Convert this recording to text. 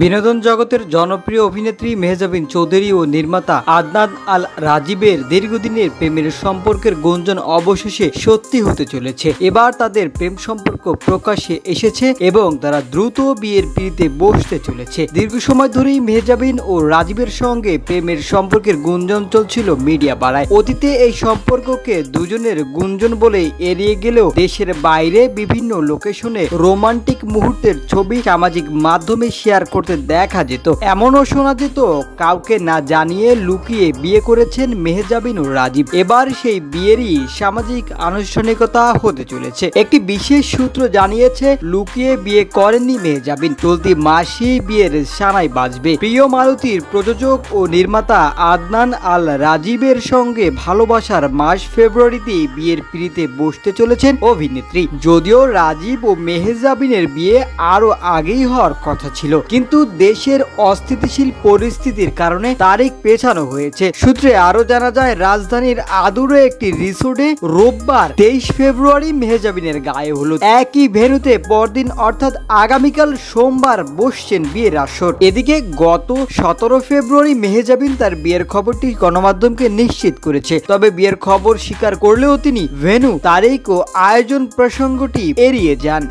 বিনোদন জগতের জনপ্রিয় অভিনেত্রী মেহজাবিন চৌধুরী ও নির্মাতা আদনান আল রাজীবের দীর্ঘদিনের প্রেমের সম্পর্কের গুঞ্জন অবশেষে সত্যি হতে চলেছে। এবার তাদের প্রেম সম্পর্ক প্রকাশ্যে এসেছে এবং তারা দ্রুত বিয়ের পিঁড়িতে বসতে চলেছে। দীর্ঘ সময় ধরেই মেহজাবিন ও রাজীবের সঙ্গে প্রেমের সম্পর্কের গুঞ্জন চলছিল মিডিয়া পাড়ায়। অতীতে এই সম্পর্ককে দুজনের গুঞ্জন বলেই এড়িয়ে গেলেও দেশের বাইরে বিভিন্ন লোকেশনে রোমান্টিক মুহূর্তের ছবি সামাজিক মাধ্যমে শেয়ার করতে দেখা যেত। এমনও শোনা যেত কাউকে না জানিয়ে লুকিয়ে বিয়ে করেছেন মেহজাবিন ও রাজীব। এবার সেই বিয়েরই সামাজিক আনুষ্ঠানিকতা হতে চলেছে। একটি বিশেষ সূত্র জানিয়েছে লুকিয়ে বিয়ে করেননি মেহজাবিন, চলতি মাসেই বিয়ের সানাই বাজবে। প্রিয় মালতীর প্রযোজক ও নির্মাতা আদনান আল রাজীবের সঙ্গে ভালোবাসার মাস ফেব্রুয়ারিতে বিয়ের পিঁড়িতে বসতে চলেছেন অভিনেত্রী। যদিও রাজীব ও মেহজাবিনের বিয়ে আরো আগেই হওয়ার কথা ছিল, কিন্তু দেশের অস্থিতিশীল পরিস্থিতির কারণে তারিখ পেছানো হয়েছে। সূত্রে আরো জানা যায় রাজধানীর আদুরে একটি রিসোর্টে রোববার 23 ফেব্রুয়ারি মেহজাবিনের গায়ে হলুদ। একই ভেন্যুতে পরদিন অর্থাৎ আগামীকাল সোমবার বসছেন বিয়ের আসর। এদিকে গত 17 ফেব্রুয়ারি মেহজাবিন তার বিয়ের খবরটি গণমাধ্যমকে নিশ্চিত করেছে। তবে বিয়ের খবর স্বীকার করলেও তিনি ভেন্যু, তারিখ ও আয়োজন প্রসঙ্গটি এড়িয়ে যান।